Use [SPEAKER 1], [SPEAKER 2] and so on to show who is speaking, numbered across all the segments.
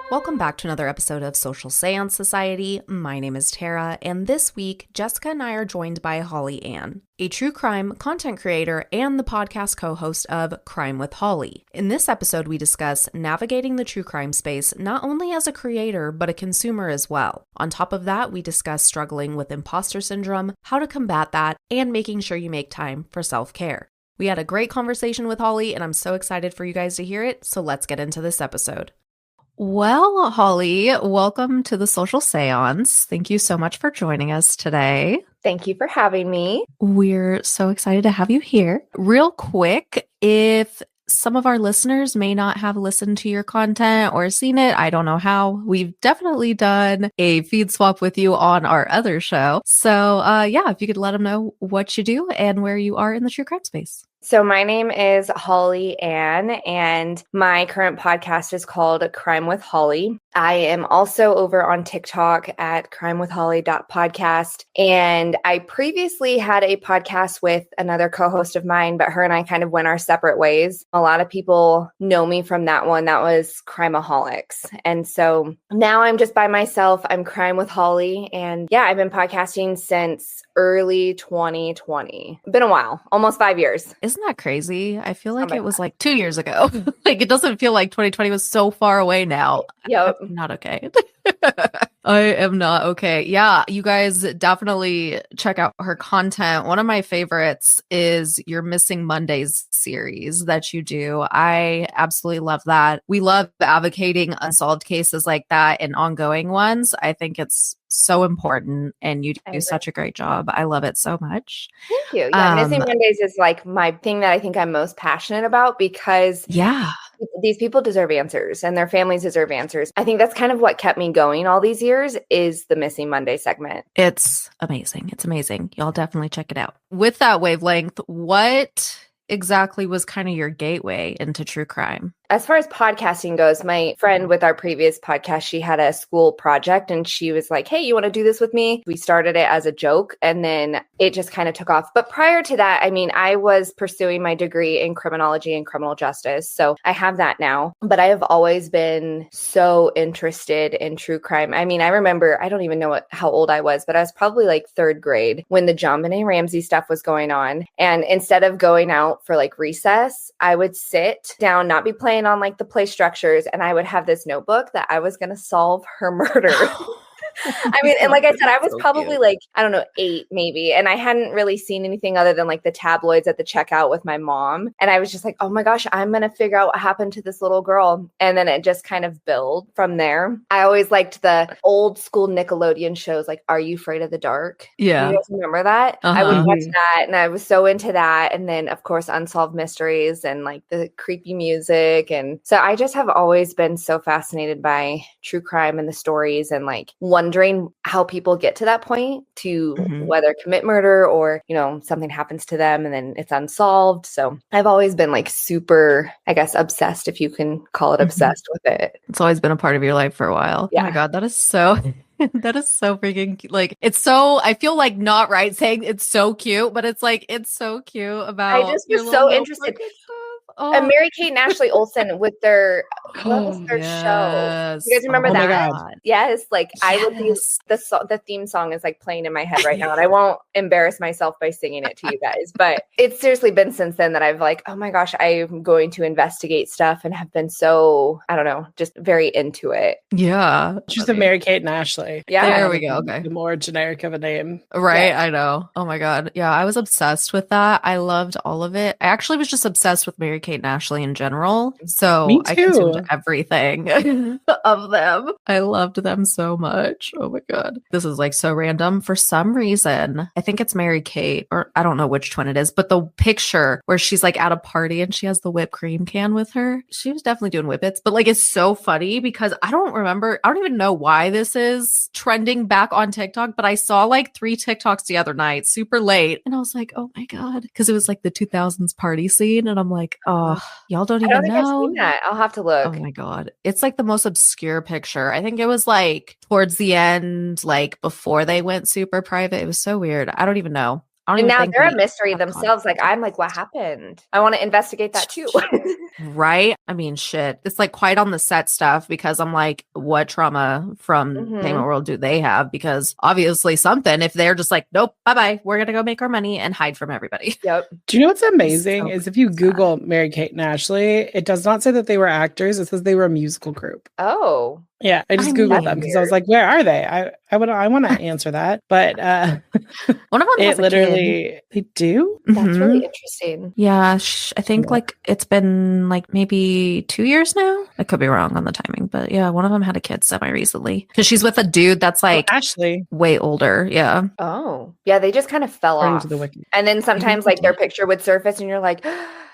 [SPEAKER 1] Welcome back to another episode of Social Seance Society. My name is Tara, and this week, Jessica and I are joined by Holly Ann, a true crime content creator and the podcast co-host of Crime with Holly. In this episode, we discuss navigating the true crime space not only as a creator, but a consumer as well. On top of that, we discuss struggling with imposter syndrome, how to combat that, and making sure you make time for self-care. We had a great conversation with Holly, and I'm so excited for you guys to hear it, so let's get into this episode. Well, Holly, welcome to the Social Seance. Thank you so much for joining us today.
[SPEAKER 2] Thank you for having me.
[SPEAKER 1] We're so excited to have you here. Real quick, if some of our listeners may not have listened to your content or seen it, I don't know how. We've definitely done a feed swap with you on our other show. So if you could let them know what you do and where you are in the true crime space.
[SPEAKER 2] So my name is Holly Ann, and my current podcast is called Crime with Holly. I am also over on TikTok at crimewithholly.podcast. And I previously had a podcast with another co-host of mine, but her and I kind of went our separate ways. A lot of people know me from that one. That was Crimeaholics. And so now I'm just by myself. I'm Crime with Holly. And yeah, I've been podcasting since early 2020. Been a while, almost 5 years.
[SPEAKER 1] Isn't that crazy? I feel like it was like 2 years ago. Like it doesn't feel like 2020 was so far away now.
[SPEAKER 2] Yep.
[SPEAKER 1] I'm not okay. I am not okay. Yeah, you guys definitely check out her content. One of my favorites is your Missing Mondays series that you do. I absolutely love that. We love advocating unsolved cases like that and ongoing ones. I think it's so important, and you do such a great job. I love it so much.
[SPEAKER 2] Thank you. Yeah, Missing Mondays is like my thing that I think I'm most passionate about because these people deserve answers and their families deserve answers. I think that's kind of what kept me going all these years is the Missing Monday segment.
[SPEAKER 1] It's amazing. It's amazing. Y'all definitely check it out. With that wavelength, what exactly was kind of your gateway into true crime?
[SPEAKER 2] As far as podcasting goes, my friend with our previous podcast, she had a school project and she was like, hey, you want to do this with me? We started it as a joke and then it just kind of took off. But prior to that, I mean, I was pursuing my degree in criminology and criminal justice. So I have that now, but I have always been so interested in true crime. I mean, I remember, I don't even know how old I was, but I was probably like third grade when the JonBenet Ramsey stuff was going on. And instead of going out for like recess, I would sit down, not be playing on like the play structures, and I would have this notebook that I was going to solve her murder. I mean, and like I said, I was probably like, I don't know, 8 maybe. And I hadn't really seen anything other than like the tabloids at the checkout with my mom. And I was just like, oh my gosh, I'm going to figure out what happened to this little girl. And then it just kind of built from there. I always liked the old school Nickelodeon shows like Are You Afraid of the Dark?
[SPEAKER 1] Yeah.
[SPEAKER 2] You guys remember that? I would watch that and I was so into that. And then of course, Unsolved Mysteries and like the creepy music. And so I just have always been so fascinated by true crime and the stories and like wondering how people get to that point to whether commit murder or, you know, something happens to them and then it's unsolved. So I've always been like super, I guess, obsessed, if you can call it obsessed with it.
[SPEAKER 1] It's always been a part of your life for a while.
[SPEAKER 2] Yeah.
[SPEAKER 1] Oh my God, that is so... That is so freaking cute. Like, it's so, I feel like not right saying it's so cute, but it's like, it's so cute about.
[SPEAKER 2] I just was so interested. And Mary-Kate and Ashley Olsen with their, what was their show? You guys remember that? Yes. Like I would be, the theme song is like playing in my head right now. And I won't embarrass myself by singing it to you guys, but it's seriously been since then that I've like, oh my gosh, I'm going to investigate stuff and have been so, I don't know, just very into it.
[SPEAKER 1] Yeah.
[SPEAKER 3] She's the Mary-Kate and Ashley.
[SPEAKER 1] Yeah. There we go. Okay.
[SPEAKER 3] The more generic of a name.
[SPEAKER 1] Right. Yeah. I know. Oh my God. Yeah. I was obsessed with that. I loved all of it. I actually was just obsessed with Mary-Kate and Ashley in general. So I consumed everything of them. I loved them so much. Oh my God. This is like so random. For some reason, I think it's Mary-Kate, or I don't know which one it is, but the picture where she's like at a party and she has the whipped cream can with her. She was definitely doing whippets, but like it's so funny because I don't even know why this is trending back on TikTok, but I saw like 3 TikToks the other night, super late. And I was like, oh my God. Because it was like the 2000s party scene. And I'm like, oh, y'all don't even know.
[SPEAKER 2] I've seen that. I'll have to look.
[SPEAKER 1] Oh my God. It's like the most obscure picture. I think it was like towards the end, like before they went super private. It was so weird. I don't even know. I don't
[SPEAKER 2] And
[SPEAKER 1] even
[SPEAKER 2] now
[SPEAKER 1] think
[SPEAKER 2] they're
[SPEAKER 1] we
[SPEAKER 2] a mystery
[SPEAKER 1] have
[SPEAKER 2] themselves. Like, I'm like, what happened? I want to investigate that too.
[SPEAKER 1] Right? I mean, shit. It's like quite on the set stuff because I'm like, what trauma from Payment World do they have? Because obviously something, if they're just like, nope, bye-bye, we're going to go make our money and hide from everybody.
[SPEAKER 2] Yep.
[SPEAKER 3] Do you know what's amazing is if you Google Mary-Kate and Ashley, it does not say that they were actors. It says they were a musical group.
[SPEAKER 2] Oh.
[SPEAKER 3] Yeah, I just Googled them because I was like, where are they? I want to answer that. But
[SPEAKER 1] one of them has a kid.
[SPEAKER 3] They do?
[SPEAKER 2] That's really interesting.
[SPEAKER 1] Yeah, I think like it's been like maybe 2 years now. I could be wrong on the timing, but yeah, one of them had a kid semi recently because she's with a dude that's like
[SPEAKER 3] Ashley,
[SPEAKER 1] way older. Yeah.
[SPEAKER 2] Oh, yeah, they just kind of fell off.
[SPEAKER 3] To the wiki.
[SPEAKER 2] And then sometimes like their picture would surface and you're like,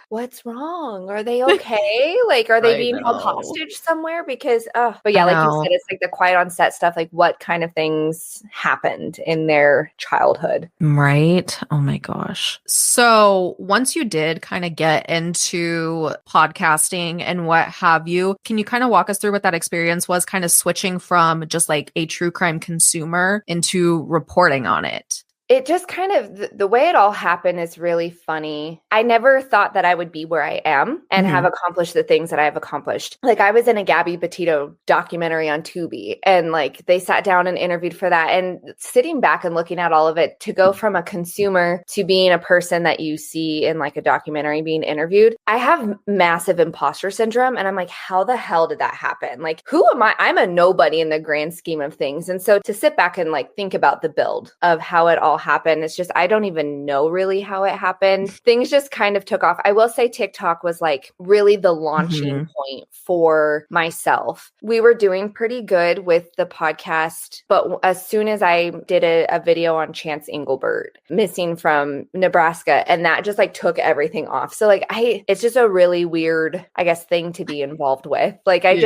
[SPEAKER 2] what's wrong? Are they okay? Like, are they being held hostage somewhere? Because, but yeah, like you said, it's like the quiet on set stuff. Like, what kind of things happened in their childhood?
[SPEAKER 1] Right. Oh my gosh. So once you did kind of get into podcasting and what have you, can you kind of walk us through what that experience was, kind of switching from just like a true crime consumer into reporting on it?
[SPEAKER 2] It just kind of, the way it all happened is really funny. I never thought that I would be where I am and have accomplished the things that I have accomplished. Like I was in a Gabby Petito documentary on Tubi and like they sat down and interviewed for that. And sitting back and looking at all of it, to go from a consumer to being a person that you see in like a documentary being interviewed, I have massive imposter syndrome. And I'm like, how the hell did that happen? Like, who am I? I'm a nobody in the grand scheme of things. And so to sit back and like think about the build of how it all happened, it's just, I don't even know really how it happened. Things just kind of took off. I will say TikTok was like really the launching point for myself. We were doing pretty good with the podcast, but as soon as I did a video on Chance Engelbert missing from Nebraska, and that just like took everything off. So like it's just a really weird, I guess, thing to be involved with. Like I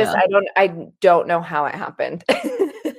[SPEAKER 2] don't know how it happened.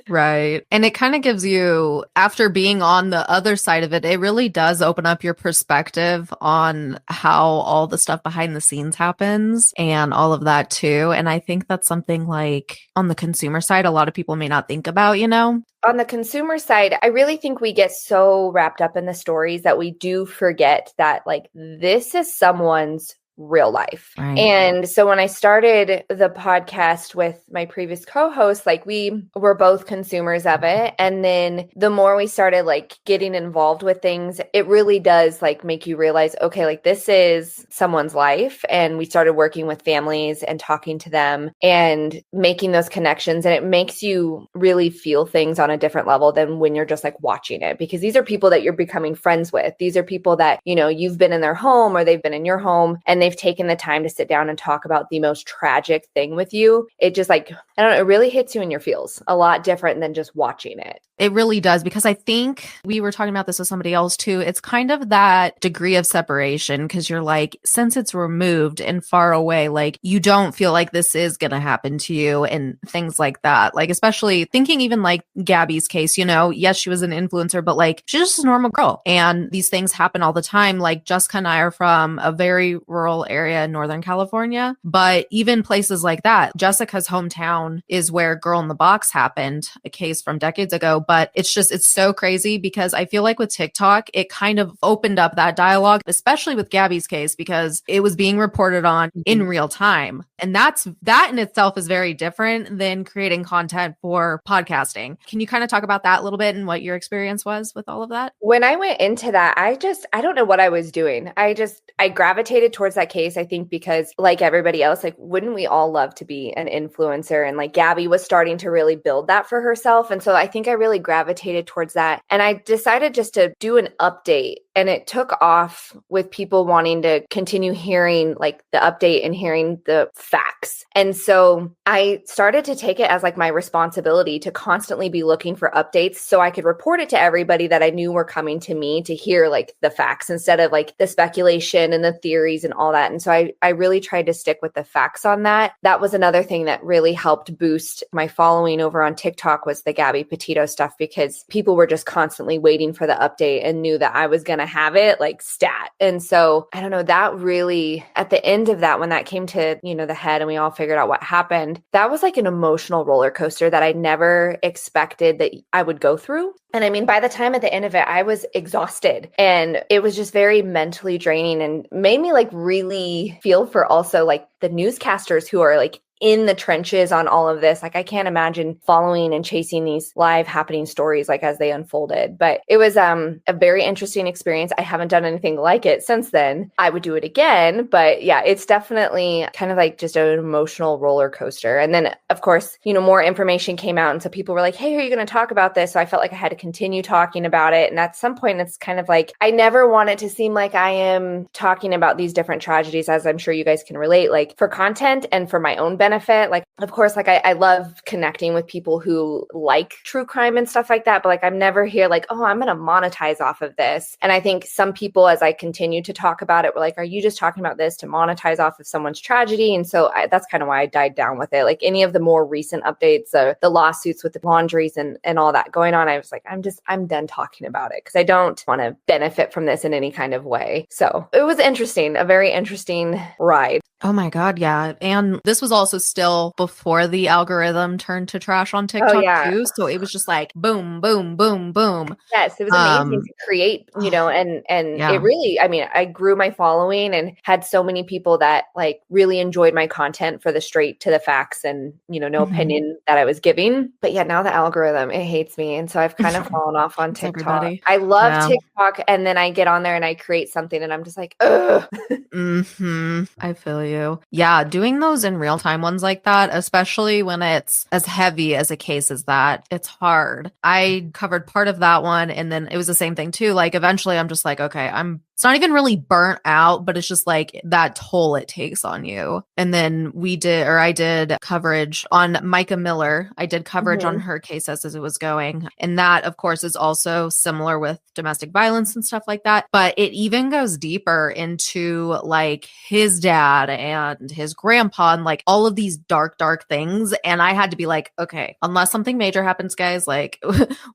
[SPEAKER 1] Right. And it kind of gives you, after being on the other side of it, it really does open up your perspective on how all the stuff behind the scenes happens and all of that too. And I think that's something like on the consumer side, a lot of people may not think about, you know?
[SPEAKER 2] On the consumer side, I really think we get so wrapped up in the stories that we do forget that like this is someone's real life. Right. And so when I started the podcast with my previous co-host, like we were both consumers of it. And then the more we started like getting involved with things, it really does like make you realize, okay, like this is someone's life. And we started working with families and talking to them and making those connections. And it makes you really feel things on a different level than when you're just like watching it, because these are people that you're becoming friends with. These are people that, you know, you've been in their home or they've been in your home and they've taken the time to sit down and talk about the most tragic thing with you. It just like, I don't know, it really hits you in your feels a lot different than just watching it.
[SPEAKER 1] It really does, because I think we were talking about this with somebody else too. It's kind of that degree of separation, because you're like, since it's removed and far away, like you don't feel like this is going to happen to you and things like that. Like, especially thinking even like Gabby's case, you know, yes, she was an influencer, but like she's just a normal girl and these things happen all the time. Like Jessica and I are from a very rural area in Northern California, but even places like that, Jessica's hometown is where Girl in the Box happened, a case from decades ago. But it's so crazy, because I feel like with TikTok, it kind of opened up that dialogue, especially with Gabby's case, because it was being reported on in real time. And that in itself is very different than creating content for podcasting. Can you kind of talk about that a little bit and what your experience was with all of that?
[SPEAKER 2] When I went into that, I don't know what I was doing. I gravitated towards that case, I think, because like everybody else, like, wouldn't we all love to be an influencer? And like Gabby was starting to really build that for herself. And so I think I really gravitated towards that. And I decided just to do an update, and it took off with people wanting to continue hearing like the update and hearing the facts. And so I started to take it as like my responsibility to constantly be looking for updates so I could report it to everybody that I knew were coming to me to hear like the facts instead of like the speculation and the theories and all that. And so I really tried to stick with the facts on that. That was another thing that really helped boost my following over on TikTok, was the Gabby Petito stuff, because people were just constantly waiting for the update and knew that I was going going to have it, like stat. And so I don't know, that really, at the end of that, when that came to, the head and we all figured out what happened, that was like an emotional roller coaster that I never expected that I would go through. And I mean, by the time at the end of it, I was exhausted and it was just very mentally draining and made me like really feel for also like the newscasters who are like in the trenches on all of this. Like I can't imagine following and chasing these live happening stories like as they unfolded. But it was a very interesting experience. I haven't done anything like it since then. I would do it again. But yeah, it's definitely kind of like just an emotional roller coaster. And then of course, more information came out. And so people were like, hey, are you going to talk about this? So I felt like I had to continue talking about it. And at some point, it's kind of like, I never want it to seem like I am talking about these different tragedies, as I'm sure you guys can relate, like for content and for my own benefit. Like, of course, like I love connecting with people who like true crime and stuff like that. But like, I'm never here like, oh, I'm going to monetize off of this. And I think some people, as I continue to talk about it, were like, are you just talking about this to monetize off of someone's tragedy? And so that's kind of why I died down with it. Like any of the more recent updates, the lawsuits with the laundries and all that going on, I was like, I'm done talking about it because I don't want to benefit from this in any kind of way. So it was interesting, a very interesting ride.
[SPEAKER 1] Oh my God, yeah. And this was also still before the algorithm turned to trash on TikTok too. So it was just like boom, boom, boom, boom.
[SPEAKER 2] Yes, it was amazing to create, and it really, I mean, I grew my following and had so many people that like really enjoyed my content for the straight to the facts and, no opinion that I was giving. But yeah, now the algorithm, it hates me. And so I've kind of fallen off on TikTok.
[SPEAKER 1] Everybody.
[SPEAKER 2] I love TikTok. And then I get on there and I create something and I'm just like, ugh.
[SPEAKER 1] I feel you. Yeah, doing those in real time ones like that, especially when it's as heavy as a case as that, it's hard. I covered part of that one and then it was the same thing too. Like eventually I'm just like, okay, it's not even really burnt out, but it's just like that toll it takes on you. And then I did coverage on Micah Miller. I did coverage on her case as it was going. And that, of course, is also similar with domestic violence and stuff like that. But it even goes deeper into like his dad and his grandpa and like all of these dark, dark things. And I had to be like, okay, unless something major happens, guys, like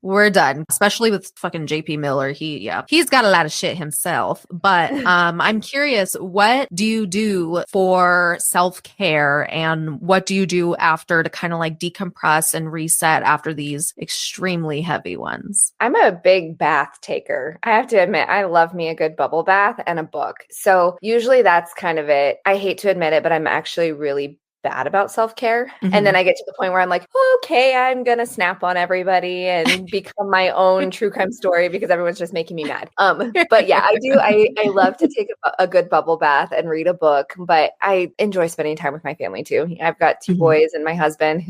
[SPEAKER 1] we're done. Especially with fucking JP Miller. He's got a lot of shit himself. But I'm curious, what do you do for self-care and what do you do after to kind of like decompress and reset after these extremely heavy ones?
[SPEAKER 2] I'm a big bath taker. I have to admit, I love me a good bubble bath and a book. So usually that's kind of it. I hate to admit it, but I'm actually really bad about self-care. And then I get to the point where I'm like, okay, I'm going to snap on everybody and become my own true crime story because everyone's just making me mad. But yeah, I do. I love to take a good bubble bath and read a book, but I enjoy spending time with my family too. I've got two boys and my husband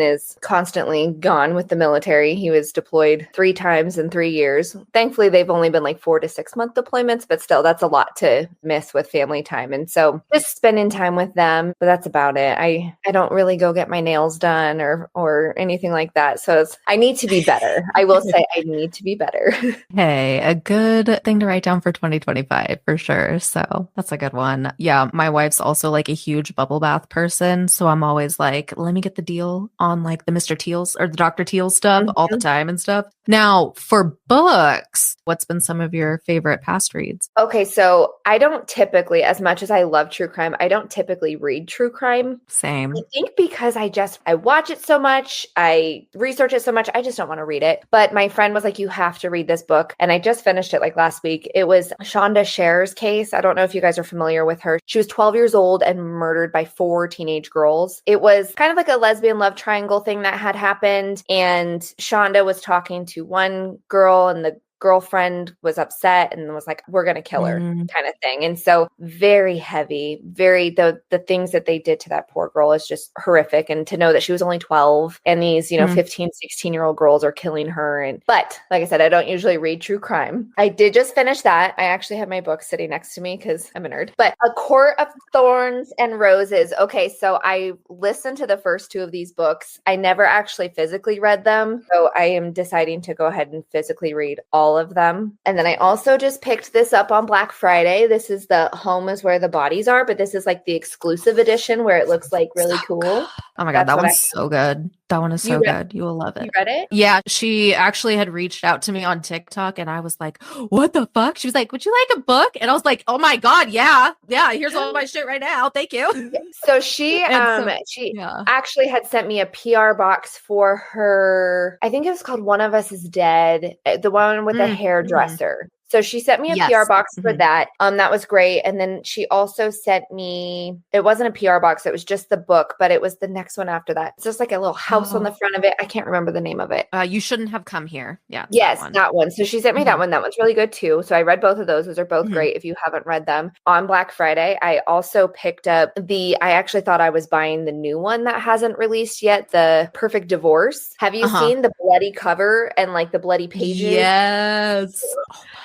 [SPEAKER 2] is constantly gone with the military. He was deployed 3 times in 3 years. Thankfully, they've only been like 4 to 6 month deployments, but still that's a lot to miss with family time. And so just spending time with them, but that's about it. I don't really go get my nails done or anything like that. So I need to be better. I will say I need to be better.
[SPEAKER 1] Hey, a good thing to write down for 2025 for sure. So that's a good one. Yeah, my wife's also like a huge bubble bath person. So I'm always like, let me get the deal on like the Mr. Teals or the Dr. Teals stuff all the time and stuff. Now for books, what's been some of your favorite past reads?
[SPEAKER 2] Okay, so I don't typically, as much as I love true crime, I don't typically read true crime.
[SPEAKER 1] Same.
[SPEAKER 2] I think because I watch it so much, I research it so much, I just don't want to read it. But my friend was like, you have to read this book. And I just finished it like last week. It was Shonda Scher's case. I don't know if you guys are familiar with her. She was 12 years old and murdered by 4 teenage girls. It was kind of like a lesbian love triangle thing that had happened. And Shonda was talking to one girl and the girlfriend was upset and was like, we're going to kill her kind of thing. And so very heavy, the things that they did to that poor girl is just horrific. And to know that she was only 12 and these, 15, 16-year-old girls are killing her. But like I said, I don't usually read true crime. I did just finish that. I actually have my book sitting next to me because I'm a nerd, but A Court of Thorns and Roses. Okay. So I listened to the first 2 of these books. I never actually physically read them. So I am deciding to go ahead and physically read all of them. And then I also just picked this up on Black Friday. This is the Home is Where the Bodies Are, but this is like the exclusive edition where it looks like really cool.
[SPEAKER 1] Oh my God, that one's so good. That one is so good. You will love it.
[SPEAKER 2] You read it?
[SPEAKER 1] Yeah. She actually had reached out to me on TikTok and I was like, what the fuck? She was like, would you like a book? And I was like, oh my God. Yeah. Yeah. Here's all my shit right now. Thank you.
[SPEAKER 2] So she actually had sent me a PR box for her. I think it was called One of Us is Dead, the one with the hairdresser. So she sent me a PR box for that. That was great. And then she also sent me, it wasn't a PR box, it was just the book, but it was the next one after that. It's just like a little house on the front of it. I can't remember the name of it.
[SPEAKER 1] You Shouldn't Have Come Here. Yeah.
[SPEAKER 2] Yes, that one. So she sent me that one. That one's really good too. So I read both of those. Those are both great if you haven't read them. On Black Friday, I also picked up I actually thought I was buying the new one that hasn't released yet, The Perfect Divorce. Have you seen the bloody cover and like the bloody pages?
[SPEAKER 1] Yes.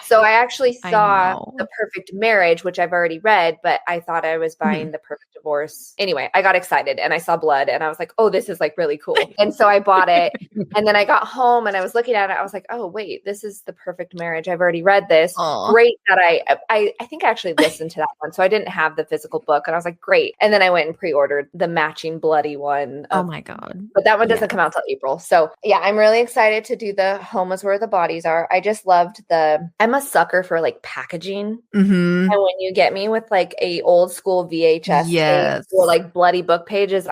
[SPEAKER 2] So I actually saw The Perfect Marriage, which I've already read, but I thought I was buying The Perfect Divorce. Anyway, I got excited and I saw blood and I was like, oh, this is like really cool. And so I bought it. And then I got home and I was looking at it. I was like, oh, wait, this is The Perfect Marriage. I've already read this. Aww. Great that I think I actually listened to that one. So I didn't have the physical book and I was like, great. And then I went and pre-ordered the matching bloody one.
[SPEAKER 1] Oh my God.
[SPEAKER 2] But that one doesn't come out till April. So yeah, I'm really excited to do the Home is Where the Bodies Are. I just loved I'm a sucker for like packaging. And when you get me with like a old school VHS tape or like bloody book pages,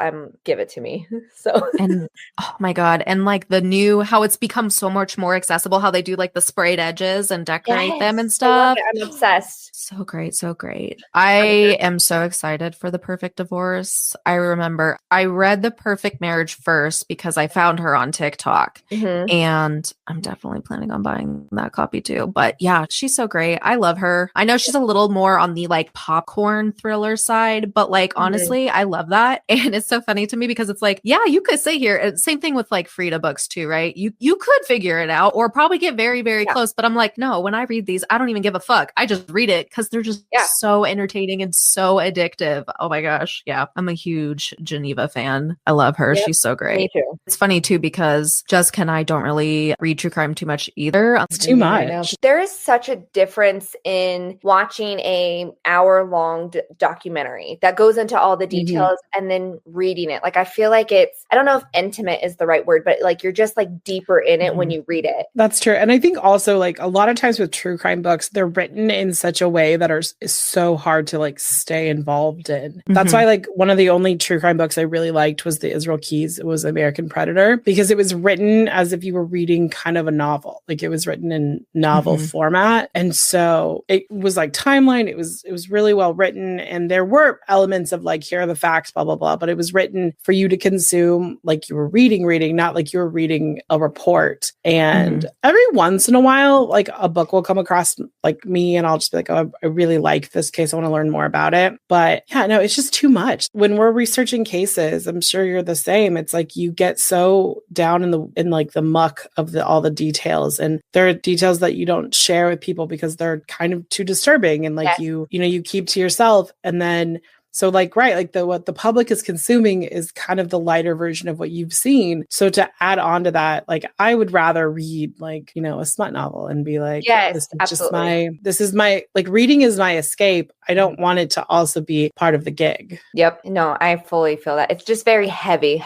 [SPEAKER 2] give it to me. So
[SPEAKER 1] and oh my God. And like the new, how it's become so much more accessible, how they do like the sprayed edges and decorate them and stuff.
[SPEAKER 2] I'm obsessed.
[SPEAKER 1] So great. So great. I am so excited for The Perfect Divorce. I remember I read The Perfect Marriage first because I found her on TikTok and I'm definitely planning on buying that copy too. But yeah, she's so great. I love her. I know she's a little more on the like popcorn thriller side, but like honestly, I love that. And it's so funny to me because it's like, yeah, you could sit here and same thing with like Frida books too, right? You could figure it out or probably get very, very close. But I'm like, no, when I read these, I don't even give a fuck. I just read it because they're just so entertaining and so addictive. Oh my gosh. Yeah. I'm a huge Geneva fan. I love her. She's so great.
[SPEAKER 2] Me too.
[SPEAKER 1] It's funny too because Jessica and I don't really read true crime too much either.
[SPEAKER 3] It's too much.
[SPEAKER 2] There is such a difference in watching a hour-long documentary that goes into all the details and then reading it. Like I feel like I don't know if intimate is the right word, but like you're just like deeper in it when you read it.
[SPEAKER 3] That's true. And I think also like a lot of times with true crime books, they're written in such a way that is so hard to like stay involved in. That's why like one of the only true crime books I really liked was the Israel Keys. It was American Predator because it was written as if you were reading kind of a novel. Like it was written in novel format. And so it was like timeline. It was really well written. And there were elements of like, here are the facts, blah, blah, blah. But it was written for you to consume like you were reading, not like you were reading a report. And every once in a while, like a book will come across like me and I'll just be like, oh, I really like this case. I want to learn more about it. But yeah, no, it's just too much. When we're researching cases, I'm sure you're the same. It's like you get so down in like the muck of all the details. And there are details that you don't share with people because they're kind of too disturbing. And like you keep to yourself. And then so like, right, like what the public is consuming is kind of the lighter version of what you've seen. So to add on to that, like I would rather read like, a smut novel and be like, this is my, like reading is my escape. I don't want it to also be part of the gig.
[SPEAKER 2] Yep. No, I fully feel that. It's just very heavy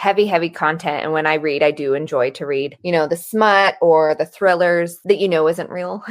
[SPEAKER 2] content. And when I read, I do enjoy to read, the smut or the thrillers that isn't real.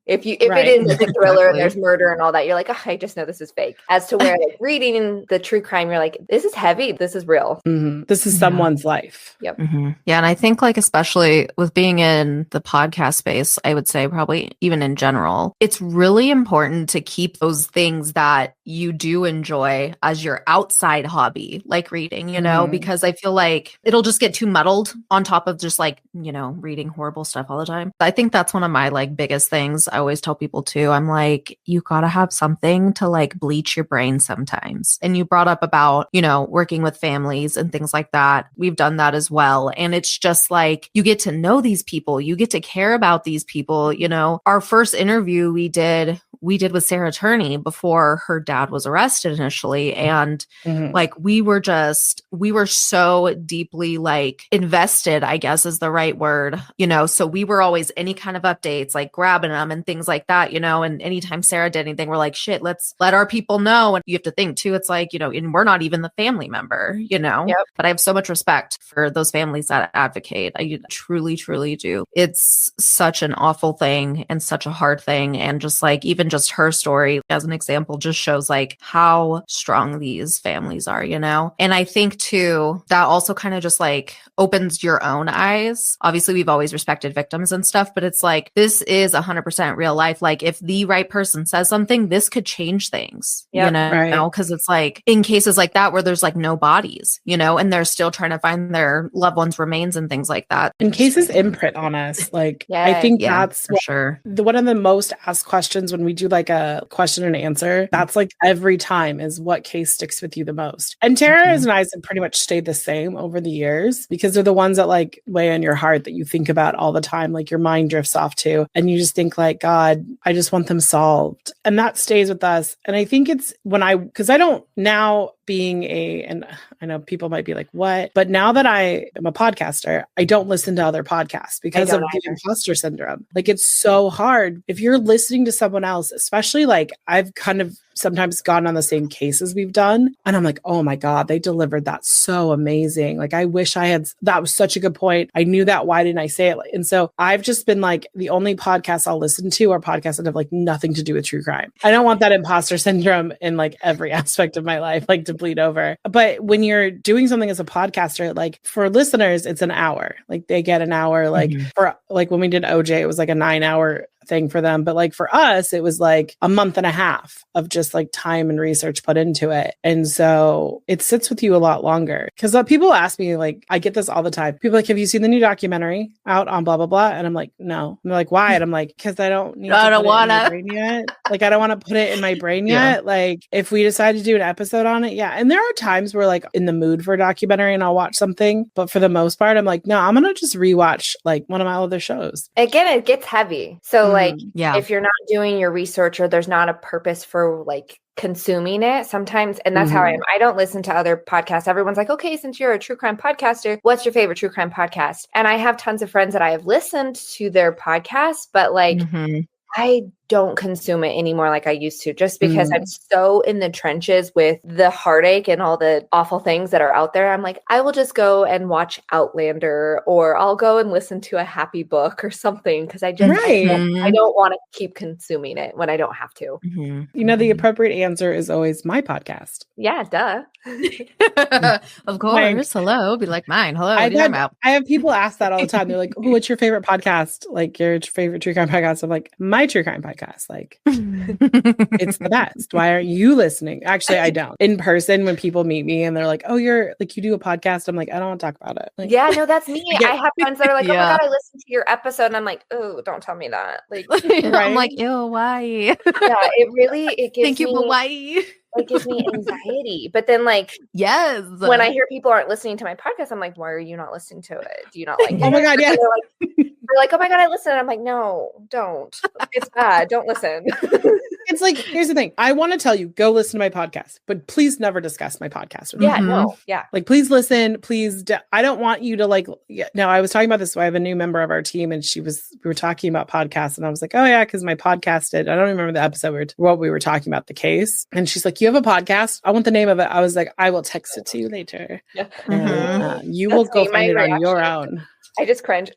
[SPEAKER 2] if it is a thriller and there's murder and all that, you're like, oh, I just know this is fake. As to where like reading the true crime, you're like, this is heavy. This is real.
[SPEAKER 3] This is someone's life.
[SPEAKER 2] Yep.
[SPEAKER 1] Yeah. And I think like, especially with being in the podcast space, I would say probably even in general, it's really important to keep those things that you do enjoy as your outside hobby, like reading, because I feel like it'll just get too muddled on top of just like, reading horrible stuff all the time. I think that's one of my like biggest things. I always tell people too, I'm like, you gotta have something to like bleach your brain sometimes. And you brought up about, working with families and things like that. We've done that as well. And it's just like, you get to know these people, you get to care about these people. Our first interview we did with Sarah Turney before her dad was arrested initially. And like, we were so deeply like invested, I guess is the right word, so we were always any kind of updates, like grabbing them and things like that, and anytime Sarah did anything, we're like, shit, let's let our people know. And you have to think too, it's like, and we're not even the family member,
[SPEAKER 2] Yep.
[SPEAKER 1] but I have so much respect for those families that advocate. I truly, truly do. It's such an awful thing and such a hard thing. And just like, even just her story as an example just shows like how strong these families are, And I think too, that also kind of just like opens your own eyes. Obviously, we've always respected victims and stuff, but it's like, this is 100% real life. Like if the right person says something, this could change things,
[SPEAKER 3] Right.
[SPEAKER 1] Because it's like in cases like that where there's like no bodies, and they're still trying to find their loved ones' remains and things like that.
[SPEAKER 3] And cases imprint on us. Like, I think that's
[SPEAKER 1] for sure.
[SPEAKER 3] One of the most asked questions when we do like a question and answer, that's like every time is what case sticks with you the most. And Tara's and I's have pretty much stayed the same over the years because they're the ones that like weigh on your heart that you think about all the time. Like your mind drifts off to, and you just think like, God, I just want them solved. And that stays with us. And I think it's because I don't now being and I know people might be like, what? But now that I am a podcaster, I don't listen to other podcasts because of the imposter syndrome. Like it's so hard. If you're listening to someone else, especially like I've kind of sometimes gone on the same cases we've done. And I'm like, oh my God, they delivered that so amazing. Like, I wish that was such a good point. I knew that. Why didn't I say it? And so I've just been like, the only podcasts I'll listen to are podcasts that have like nothing to do with true crime. I don't want that imposter syndrome in like every aspect of my life, like to bleed over. But when you're doing something as a podcaster, like for listeners, it's an hour. Like they get an hour, like for like when we did OJ, it was like a 9-hour thing for them. But like for us, it was like a month and a half of just like time and research put into it. And so it sits with you a lot longer. Because people ask me, like, I get this all the time. People are like, have you seen the new documentary out on blah, blah, blah? And I'm like, no. And they're like, why? And I'm like, because I don't need I don't want to yet. Like, I don't want to put it in my brain yet. Like, if we decide to do an episode on it, yeah. And there are times where like in the mood for a documentary and I'll watch something. But for the most part, I'm like, no, I'm going to just rewatch like one of my other shows.
[SPEAKER 2] Again, it gets heavy. So like, if you're not doing your research or there's not a purpose for like consuming it sometimes, and that's how I am. I don't listen to other podcasts. Everyone's like, okay, since you're a true crime podcaster, what's your favorite true crime podcast? And I have tons of friends that I have listened to their podcasts, but like I don't consume it anymore like I used to, just because I'm so in the trenches with the heartache and all the awful things that are out there. I'm like, I will just go and watch Outlander, or I'll go and listen to a happy book or something, because I just I don't want to keep consuming it when I don't have to.
[SPEAKER 3] You know, the appropriate answer is always my podcast.
[SPEAKER 2] Yeah, duh.
[SPEAKER 1] Of course. Hello. Be like mine. Hello.
[SPEAKER 3] I have people ask that all the time. They're like, oh, what's your favorite podcast? Like your favorite true crime podcast? I'm like, my true crime podcast. Like, it's the best. Why aren't you listening? Actually, I don't. In person, when people meet me and they're like, oh, you're like, you do a podcast. I'm like, I don't want to talk about it. Like,
[SPEAKER 2] yeah, no, that's me. I have friends that are like, oh my God, I listened to your episode. And I'm like, oh, don't tell me that. Like,
[SPEAKER 1] I'm like, ew, why?
[SPEAKER 2] Yeah, it gives
[SPEAKER 1] Thank you, but why?
[SPEAKER 2] It gives me anxiety. But then like,
[SPEAKER 1] yes,
[SPEAKER 2] when I hear people aren't listening to my podcast, I'm like, why are you not listening to it? Do you not like it?
[SPEAKER 3] Oh my God, yeah.
[SPEAKER 2] They're like, oh my God, I listen. And I'm like, no, don't. It's bad. Don't listen.
[SPEAKER 3] It's like, here's the thing. I want to tell you, go listen to my podcast, but please never discuss my podcast with me.
[SPEAKER 2] No. Yeah.
[SPEAKER 3] Like, please listen. Please. I don't want you to like, no, I was talking about this. So I have a new member of our team, and we were talking about podcasts, and I was like, oh yeah, because my podcast did. I don't remember the episode what we were talking about the case. And she's like, you have a podcast? I want the name of it. I was like, I will text it to you later. Yeah. You will go find it on your own.
[SPEAKER 2] I just cringe.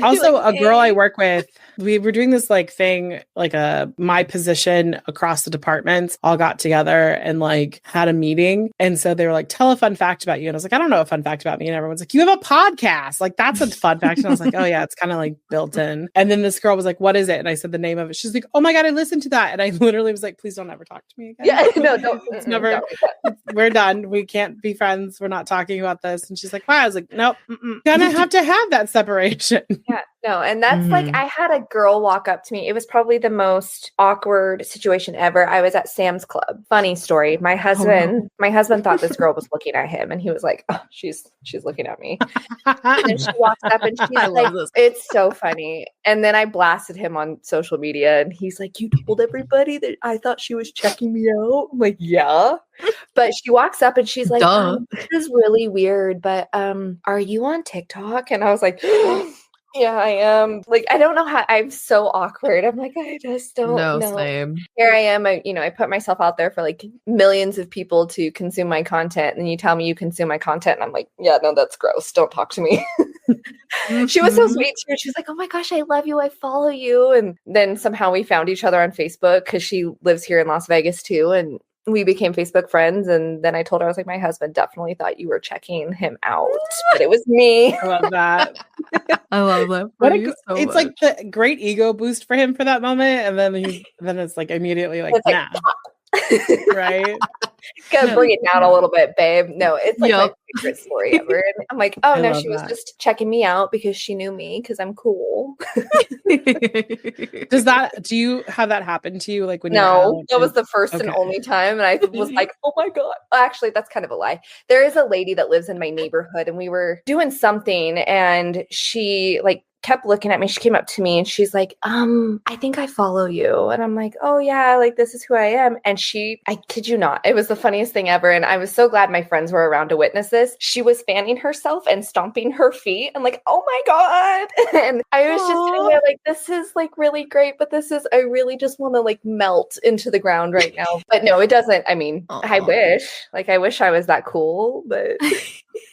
[SPEAKER 3] Also, a girl I work with, we were doing this like thing, like my position across the departments all got together and like had a meeting. And so they were like, tell a fun fact about you. And I was like, I don't know a fun fact about me. And everyone's like, you have a podcast. Like, that's a fun fact. And I was like, oh yeah, it's kind of like built in. And then this girl was like, what is it? And I said the name of it. She's like, oh my God, I listened to that. And I literally was like, please don't ever talk to me again.
[SPEAKER 2] Yeah, no, don't.
[SPEAKER 3] It's never, we're done. We can't be friends. We're not talking about this. And she's like, why? I was like, nope. Gonna have to have that separation.
[SPEAKER 2] Yeah, no. And that's like, I had a girl walk up to me. It was probably the most awkward situation ever. I was at Sam's Club. Funny story. My husband thought this girl was looking at him, and he was like, oh, she's looking at me. And she walks up and she's like, it's so funny. And then I blasted him on social media, and he's like, you told everybody that I thought she was checking me out? I'm like, yeah. But she walks up and she's like, this is really weird, but are you on TikTok? And I was like, Yeah, I am. Like, I don't know how I'm so awkward. I'm like, I just don't know.
[SPEAKER 1] Same.
[SPEAKER 2] Here I am. I put myself out there for like millions of people to consume my content. And then you tell me you consume my content. And I'm like, yeah, no, that's gross. Don't talk to me. She was so sweet too. She was like, oh my gosh, I love you. I follow you. And then somehow we found each other on Facebook because she lives here in Las Vegas too. And we became Facebook friends. And then I told her, I was like, my husband definitely thought you were checking him out, but it was me.
[SPEAKER 3] I love that.
[SPEAKER 1] I love that.
[SPEAKER 3] It's like the great ego boost for him for that moment. And then it's like immediately like, nah. Right?
[SPEAKER 2] Gotta bring it down a little bit, babe. No, it's like my favorite story ever. And I'm like, oh no, she was just checking me out because she knew me because I'm cool.
[SPEAKER 3] Do you have that happen to you? Like when
[SPEAKER 2] No, that was the first and only time. And I was like, oh my God. Actually, that's kind of a lie. There is a lady that lives in my neighborhood and we were doing something and she like kept looking at me. She came up to me and she's like, I think I follow you. And I'm like, oh yeah, like this is who I am. And I kid you not, it was the funniest thing ever. And I was so glad my friends were around to witness this. She was fanning herself and stomping her feet. I'm like, oh my God. And I was just sitting there like, this is like really great, but I really just want to like melt into the ground right now. But no, it doesn't. I mean, I wish I was that cool, but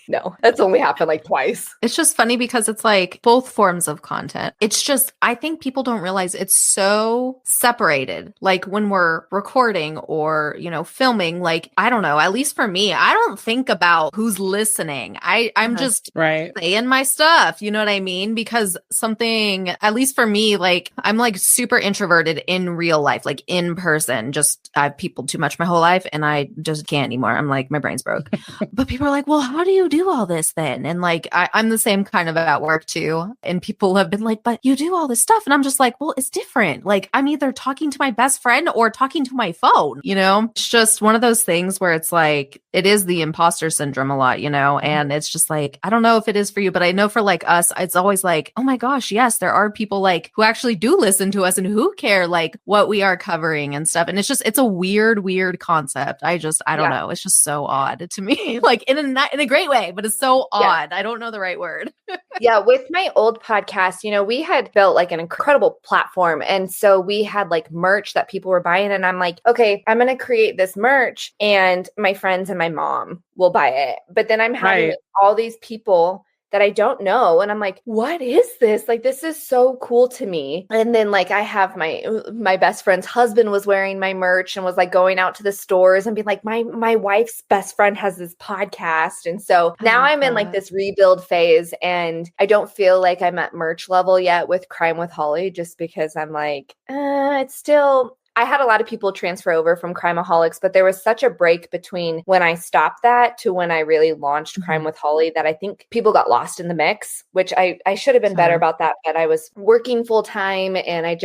[SPEAKER 2] no, that's only happened like twice.
[SPEAKER 1] It's just funny because it's like both forms of content. It's just, I think people don't realize it's so separated. Like when we're recording or, filming, like, I don't know, at least for me, I don't think about who's listening. I'm just saying my stuff. You know what I mean? Because something, at least for me, like I'm like super introverted in real life, like in person, just I've peopled too much my whole life and I just can't anymore. I'm like, my brain's broke. But people are like, well, how do you do all this then? And like, I'm the same kind of at work too. And people have been like, but you do all this stuff. And I'm just like, well, it's different. Like I'm either talking to my best friend or talking to my phone, It's just one of those things where it's like, it is the imposter syndrome a lot, and it's just like, I don't know if it is for you, but I know for like us, it's always like, oh my gosh, yes, there are people like who actually do listen to us and who care like what we are covering and stuff. And it's a weird concept. I don't know. It's just so odd to me, like in a great way, but it's so odd. I don't know the right word.
[SPEAKER 2] Yeah. With my old podcast, we had built like an incredible platform. And so we had like merch that people were buying. And I'm like, okay, I'm going to create this merch and my friends and my mom will buy it. But then I'm having all these people that I don't know. And I'm like, what is this? Like, this is so cool to me. And then like, I have my best friend's husband was wearing my merch and was like going out to the stores and being like, my wife's best friend has this podcast. And so now I'm in like this rebuild phase and I don't feel like I'm at merch level yet with Crime with Holly, just because I'm like, it's still, I had a lot of people transfer over from Crimeaholics, but there was such a break between when I stopped that to when I really launched Crime with Holly that I think people got lost in the mix, which I should have been better about that. But I was working full time and I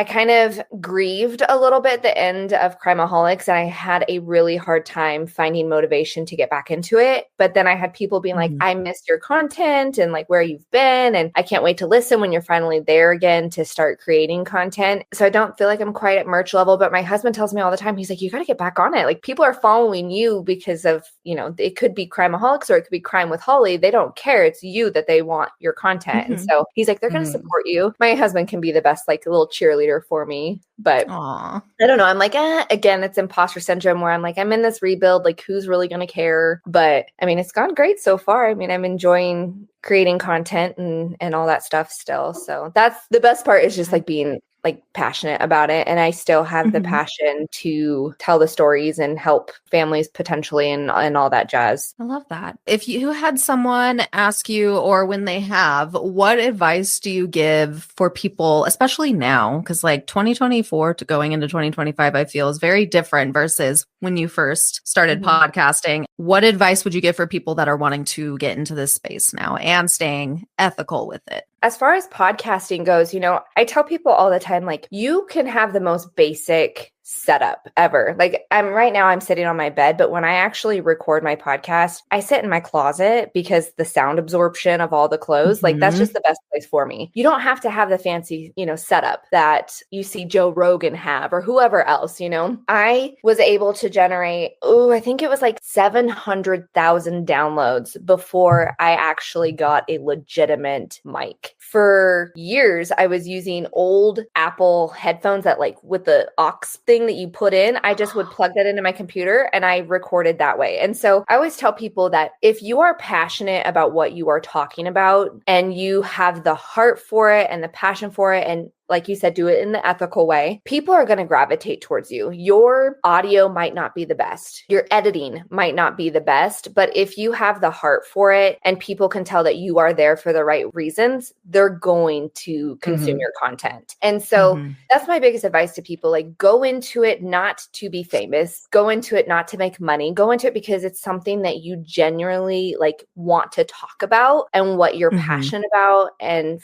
[SPEAKER 2] kind of grieved a little bit the end of Crimeaholics and I had a really hard time finding motivation to get back into it. But then I had people being like, I missed your content and like where you've been. And I can't wait to listen when you're finally there again to start creating content. So I don't feel like I'm quite at merch level, but my husband tells me all the time, he's like, you got to get back on it. Like people are following you because of, it could be Crimeaholics or it could be Crime with Holly. They don't care. It's you that they want your content. And so he's like, they're going to support you. My husband can be the best, like little cheerleader for me, but I don't know. I'm like, again, it's imposter syndrome where I'm like, I'm in this rebuild. Like who's really going to care? But I mean, it's gone great so far. I mean, I'm enjoying creating content and all that stuff still. So that's the best part is just like being like passionate about it. And I still have the passion to tell the stories and help families potentially and all that jazz.
[SPEAKER 1] I love that. If you had someone ask you, or when they have, what advice do you give for people, especially now? Because like 2024 to going into 2025, I feel is very different versus when you first started podcasting. What advice would you give for people that are wanting to get into this space now and staying ethical with it?
[SPEAKER 2] As far as podcasting goes, I tell people all the time, like you can have the most basic setup ever. Like right now I'm sitting on my bed, but when I actually record my podcast, I sit in my closet because the sound absorption of all the clothes, like that's just the best place for me. You don't have to have the fancy, setup that you see Joe Rogan have or whoever else, I was able to generate, I think it was like 700,000 downloads before I actually got a legitimate mic. For years, I was using old Apple headphones that like with the aux thing that you put in, I just would plug that into my computer and I recorded that way. And so I always tell people that if you are passionate about what you are talking about and you have the heart for it and the passion for it, and like you said, do it in the ethical way, people are going to gravitate towards you. Your audio might not be the best. Your editing might not be the best, but if you have the heart for it and people can tell that you are there for the right reasons, they're going to consume your content. And so that's my biggest advice to people. Like, go into it not to be famous, go into it not to make money, go into it because it's something that you genuinely like want to talk about and what you're passionate about, and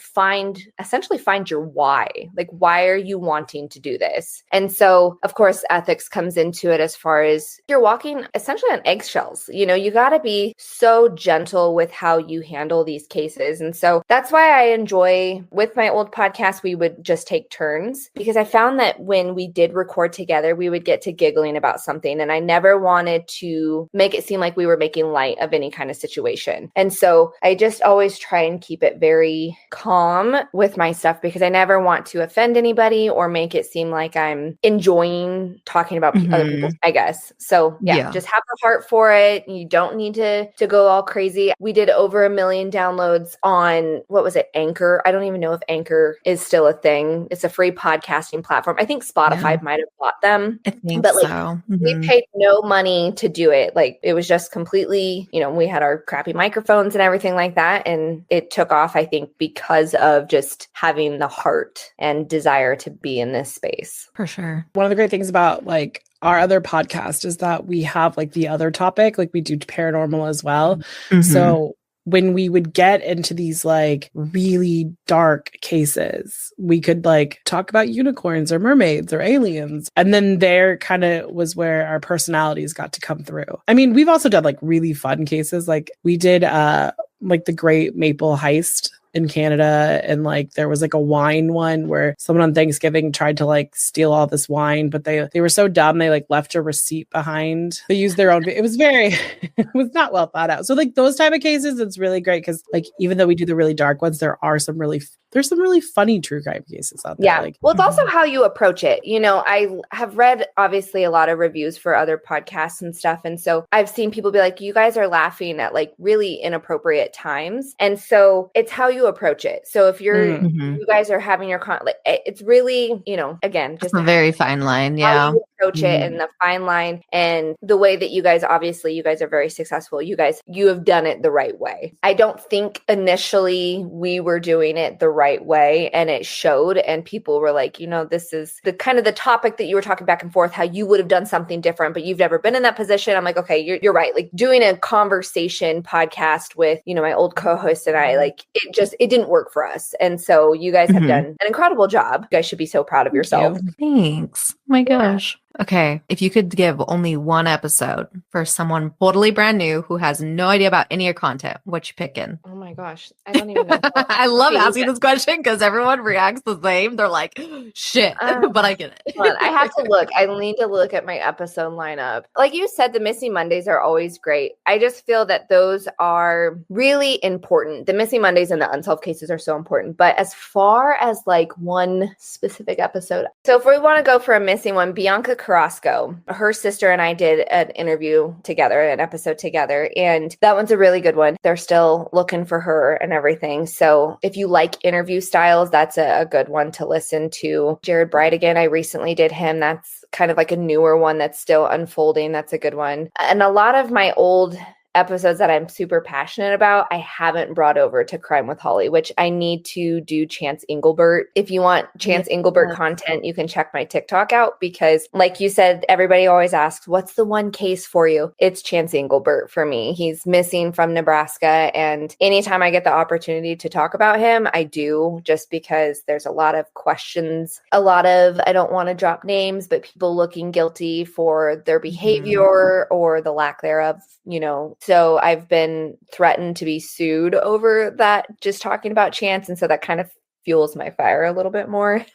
[SPEAKER 2] essentially find your why. Like, why are you wanting to do this? And so, of course, ethics comes into it as far as you're walking essentially on eggshells. You got to be so gentle with how you handle these cases. And so that's why I enjoy with my old podcast, we would just take turns, because I found that when we did record together, we would get to giggling about something. And I never wanted to make it seem like we were making light of any kind of situation. And so I just always try and keep it very calm with my stuff, because I never want to offend anybody or make it seem like I'm enjoying talking about other people, I guess. So yeah, just have the heart for it. You don't need to go all crazy. We did over 1 million downloads on, what was it, Anchor? I don't even know if Anchor is still a thing. It's a free podcasting platform. I think Spotify might have bought them.
[SPEAKER 1] I think
[SPEAKER 2] but like,
[SPEAKER 1] so.
[SPEAKER 2] we paid no money to do it. Like, it was just completely, we had our crappy microphones and everything like that. And it took off, I think, because of just having the heart and desire to be in this space.
[SPEAKER 1] For sure.
[SPEAKER 3] One of the great things about like our other podcast is that we have like the other topic, like we do paranormal as well. So when we would get into these like really dark cases, we could like talk about unicorns or mermaids or aliens. And then there kind of was where our personalities got to come through. I mean, we've also done like really fun cases. Like we did like the Great Maple Heist in Canada, and like there was like a wine one where someone on Thanksgiving tried to like steal all this wine, but they were so dumb they like left a receipt behind. They used their own. It was it was not well thought out. So like those type of cases, it's really great because like even though we do the really dark ones, there's some really funny true crime cases out there.
[SPEAKER 2] Yeah. Like, well, it's also how you approach it. I have read obviously a lot of reviews for other podcasts and stuff. And so I've seen people be like, you guys are laughing at like really inappropriate times. And so it's how you approach it. So if you guys are having your it's really, again, just
[SPEAKER 1] a very fine line.
[SPEAKER 2] How
[SPEAKER 1] Yeah.
[SPEAKER 2] you approach it and the fine line and the way that you guys are very successful. You have done it the right way. I don't think initially we were doing it the right way, and it showed, and people were like, this is the kind of the topic that you were talking back and forth, how you would have done something different, but you've never been in that position. I'm like, okay, you're right. Like doing a conversation podcast with, my old co-host and I, like it didn't work for us. And so you guys have done an incredible job. You guys should be so proud of yourself.
[SPEAKER 1] Thanks. Oh my gosh. Okay. If you could give only one episode for someone totally brand new who has no idea about any of your content, what you picking?
[SPEAKER 2] Oh my gosh. I don't even know.
[SPEAKER 1] I love asking this question because everyone reacts the same. They're like, shit, but I get it.
[SPEAKER 2] I have to look. I need to look at my episode lineup. Like you said, the Missing Mondays are always great. I just feel that those are really important. The Missing Mondays and the unsolved cases are so important. But as far as like one specific episode, so if we want to go for a missing one, Bianca Carrasco, her sister and I did an interview together, an episode together, and that one's a really good one. They're still looking for her and everything. So if you like interview styles, that's a good one to listen to. Jared Brightigan, I recently did him. That's kind of like a newer one that's still unfolding. That's a good one. And a lot of my old episodes that I'm super passionate about, I haven't brought over to Crime with Holly, which I need to do Chance Engelbert. If you want Chance Engelbert content, you can check my TikTok out because like you said, everybody always asks, what's the one case for you? It's Chance Engelbert for me. He's missing from Nebraska. And anytime I get the opportunity to talk about him, I do, just because there's a lot of questions, a lot of, I don't want to drop names, but people looking guilty for their behavior or the lack thereof, you know. So I've been threatened to be sued over that, just talking about Chance. And so that kind of fuels my fire a little bit more.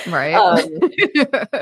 [SPEAKER 1] Right.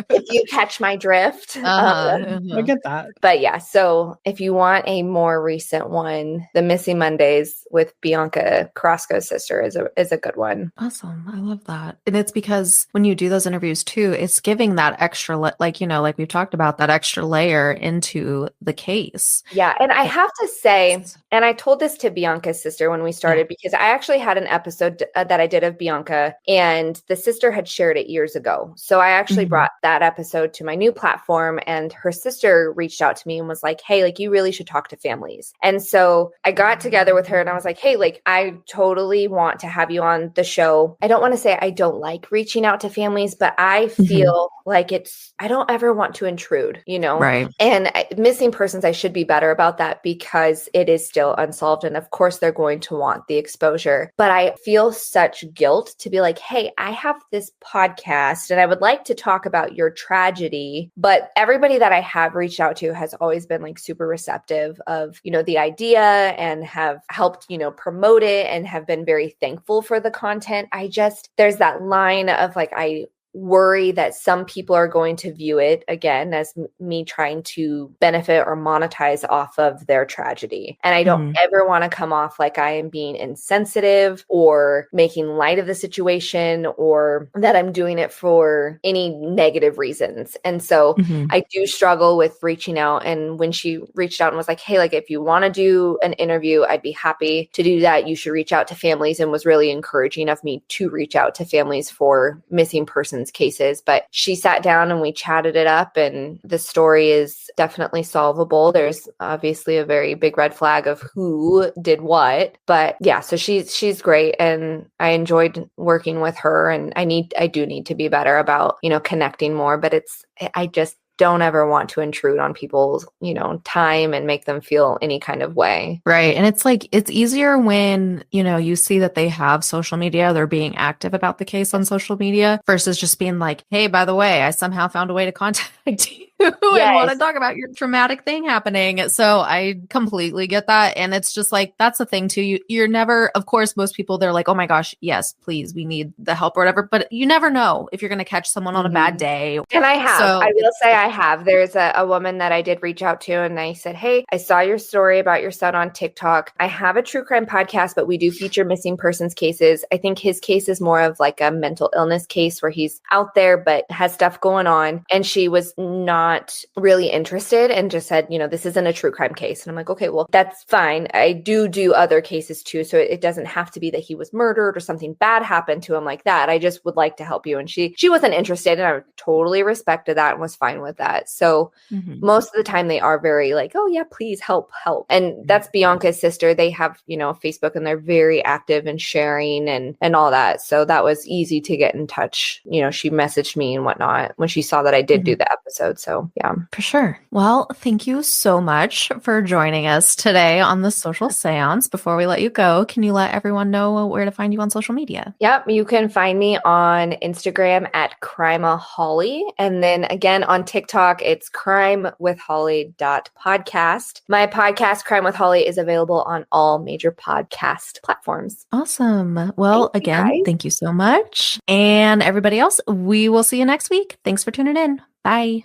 [SPEAKER 2] If you catch my drift.
[SPEAKER 3] I get that.
[SPEAKER 2] But yeah, so if you want a more recent one, The Missing Mondays with Bianca Carrasco's sister is a good one.
[SPEAKER 1] Awesome. I love that. And it's because when you do those interviews too, it's giving that extra, like, you know, like we've talked about, that extra layer into the case.
[SPEAKER 2] Yeah. And I have to say, and I told this to Bianca's sister when we started, because I actually had an episode that I did of Bianca, and the sister had shared it years ago. So I actually brought that episode to my new platform, and her sister reached out to me and was like, hey, like, you really should talk to families. And so I got together with her and I was like, hey, like, I totally want to have you on the show. I don't want to say I don't like reaching out to families, but I feel like I don't ever want to intrude, you know?
[SPEAKER 1] Right.
[SPEAKER 2] And missing persons, I should be better about that because it is still unsolved. And of course, they're going to want the exposure. But I feel such guilt to be like, hey, I have this podcast and I would like to talk about your tragedy. But everybody that I have reached out to has always been like super receptive of, you know, the idea and have helped, you know, promote it and have been very thankful for the content. There's that line of like, I worry that some people are going to view it again as me trying to benefit or monetize off of their tragedy. And I don't ever want to come off like I am being insensitive or making light of the situation or that I'm doing it for any negative reasons. And so I do struggle with reaching out. And when she reached out and was like, hey, like, if you want to do an interview, I'd be happy to do that. You should reach out to families, and was really encouraging of me to reach out to families for missing persons cases. But she sat down and we chatted it up, and the story is definitely solvable. There's obviously a very big red flag of who did what, but yeah, so she's great, and I enjoyed working with her, and I do need to be better about, you know, connecting more, but I just don't ever want to intrude on people's, you know, time and make them feel any kind of way.
[SPEAKER 1] Right. And it's like, it's easier when, you know, you see that they have social media, they're being active about the case on social media versus just being like, hey, by the way, I somehow found a way to contact you and want to talk about your traumatic thing happening. So I completely get that. And it's just like, that's the thing too. You're never, of course, most people, they're like, oh my gosh, yes, please, we need the help or whatever. But you never know if you're going to catch someone on a bad day.
[SPEAKER 2] And I will say I have. There's a woman that I did reach out to, and I said, hey, I saw your story about your son on TikTok. I have a true crime podcast, but we do feature missing persons cases. I think his case is more of like a mental illness case where he's out there, but has stuff going on. And she was not really interested and just said, you know, this isn't a true crime case. And I'm like, okay, well, that's fine. I do other cases too. So it doesn't have to be that he was murdered or something bad happened to him like that. I just would like to help you. And she wasn't interested, and I totally respected that and was fine with that. So most of the time they are very like, oh yeah, please help. And that's Bianca's sister. They have, you know, Facebook, and they're very active and sharing and all that. So that was easy to get in touch. You know, she messaged me and whatnot when she saw that I did do the episode. So yeah.
[SPEAKER 1] For sure. Well, thank you so much for joining us today on the Social Seance. Before we let you go, can you let everyone know where to find you on social media?
[SPEAKER 2] Yep. You can find me on Instagram at crimehholly. And then again on TikTok, it's crimewithholly.podcast. My podcast, Crime with Holly, is available on all major podcast platforms.
[SPEAKER 1] Awesome. Well, thank you so much. And everybody else, we will see you next week. Thanks for tuning in. Bye.